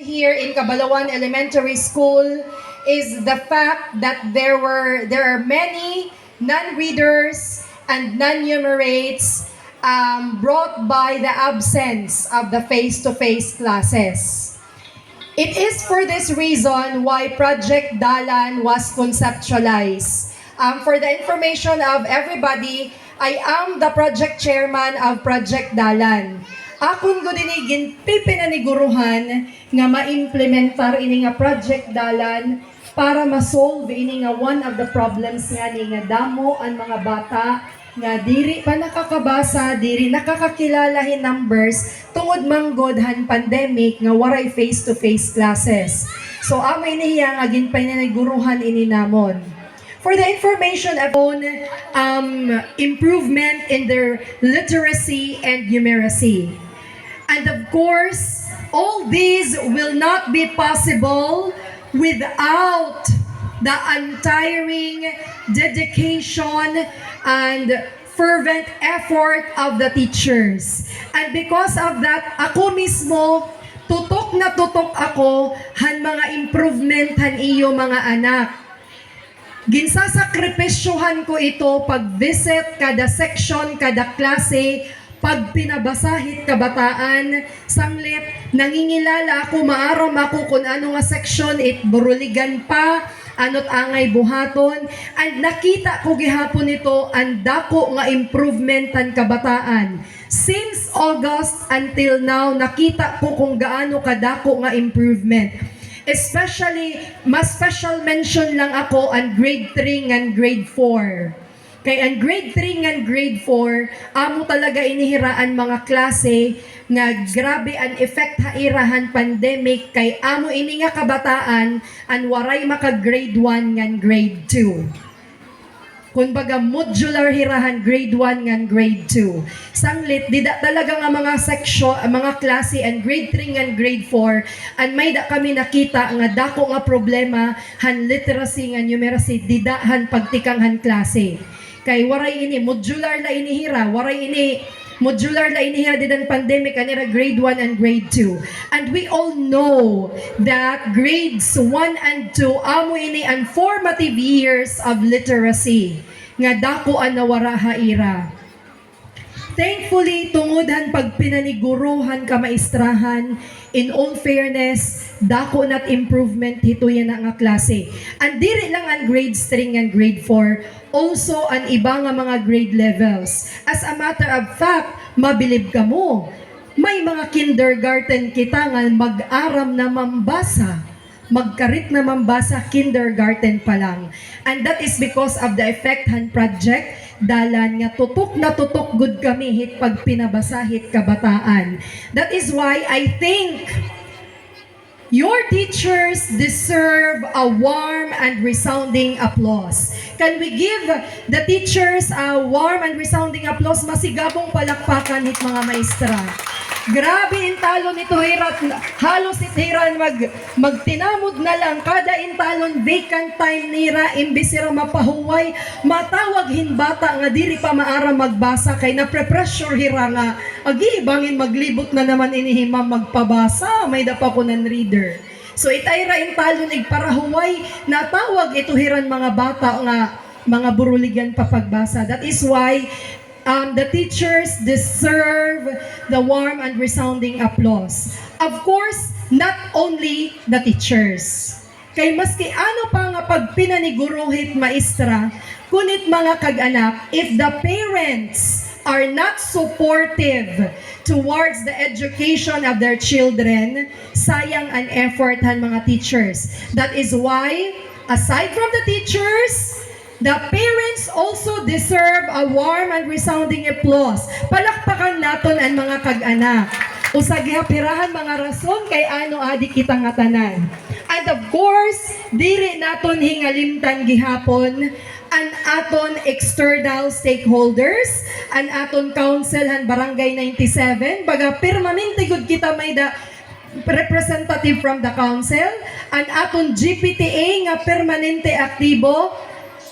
here in Cabalawan Elementary School is the fact that there are many non-readers and non-numerates brought by the absence of the face-to-face classes. It is for this reason why Project Dalan was conceptualized. For the information of everybody, I am the project chairman of Project Dalan. Akon ko dinigin pipinaniguruhan nga ma-implementar ini nga Project Dalan para ma-solve ini nga one of the problems nga ni nga damo ang mga bata nga diri pa nakakabasa, diri nakakakilala hin numbers tungod manggod han pandemic nga waray face-to-face classes. So amay niya nga ginpinaniguruhan ini namon. For the information about improvement in their literacy and numeracy. And of course, all these will not be possible without the untiring dedication and fervent effort of the teachers. And because of that, ako mismo, tutok na tutok ako han mga improvement han iyo mga anak. Ginsasakripisyohan ko ito pag-visit kada section, kada klase, pag pinabasahit kabataan, sanglit, nangingilala ako, maaram ako kung ano nga section, buruligan pa, ano't angay buhaton, and nakita ko gihapon ito, ang dako nga improvement ang kabataan. Since August until now, nakita ko kung gaano kadako nga improvement. Especially, mas special mention lang ako ang grade 3 and grade 4. Kay ang grade 3 and grade 4, amo talaga inihiraan mga klase nga grabe ang effect hairahan pandemic kay amo ini nga kabataan ang waray maka grade 1 and grade 2. Kumbaga modular hirahan grade 1 and grade 2. Sanglit, dida talaga nga mga section, mga klase and grade 3 and grade 4 and may da kami nakita nga dako nga problema han literacy nga numeracy dida han pagtikang han klase. Kay waray ini modular la inihira, waray ini modular la inihira didan pandemic anira grade 1 and grade 2. And we all know that grades 1 and 2 amo ini ang formative years of literacy nga dako an nawara haira. Thankfully, tungod pag pinaniguruhan ka maistrahan, in all fairness, dako nat improvement hito yan nga klase. And diri lang ang grades 3 and grade 4, also ang iba nga mga grade levels. As a matter of fact, mabilib ka mo, may mga kindergarten kita nga mag-aram na mambasa. Magkarit na mambasa kindergarten pa lang. And that is because of the effect han project dalan nga tutok na tutok good kami hit pag pinabasahit kabataan. That is why I think your teachers deserve a warm and resounding applause. Can we give the teachers a warm and resounding applause? Masigabong palakpakan hit mga maestra. Grabe intalo nito hirat, halos itiran magtinamod na lang kada intalon vacant time nira imbis sira mapahuway matawag hinbata nga diri pa maara magbasa kay na pre-pressure hira nga agi bangin maglibot na naman inihima magpabasa may dapa ko nan reader. So itayra intalon igparahuway natawag ito hiran mga bata nga mga buruligan pa pagbasa. That is why the teachers deserve the warm and resounding applause. Of course, not only the teachers. Kay maski ano pa nga pag pinaniguruhit maestra, kunit mga kag-anak, if the parents are not supportive towards the education of their children, sayang ang effort han mga teachers. That is why, aside from the teachers, the parents also deserve a warm and resounding applause. Palakpakan naton ang mga kag-anak. Usag hapirahan mga rason kay ano adi kita nga tanan. And of course, diri naton hingalimtan gihapon ang aton external stakeholders, ang aton council han Barangay 97, baga permanente gud kita may da representative from the council, ang aton GPTA nga permanente aktibo,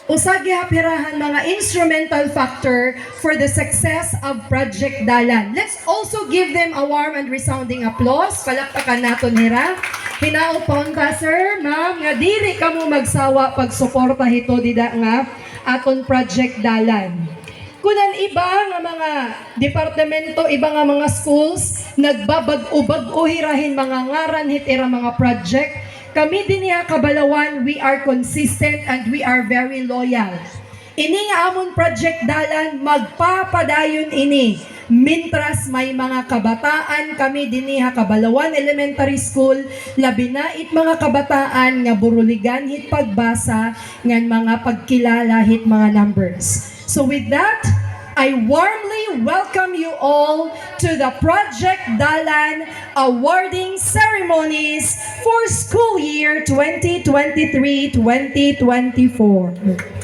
usagi hapirahan mga instrumental factor for the success of Project Dalan. Let's also give them a warm and resounding applause. Palakpakan naton hira. Hinaupon pa, sir, ma'am, nga dili ka mo magsawa pagsuporta hito dida nga aton project dalan. Kunan iba nga mga departamento, iba nga mga schools, nagbabag-ubag-o hirahin mga ngaran hitira mga project. Kami din niya Kabalawan, we are consistent and we are very loyal. Ini nga amon project dalan, magpapadayon ini. Mintras may mga kabataan kami dinhi Kabalawan Elementary School, labi na it mga kabataan nga buruligan hit pagbasa ngan mga pagkilala hit mga numbers. So with that, I warmly welcome you all to the Project Dalan awarding ceremonies for school year 2023-2024.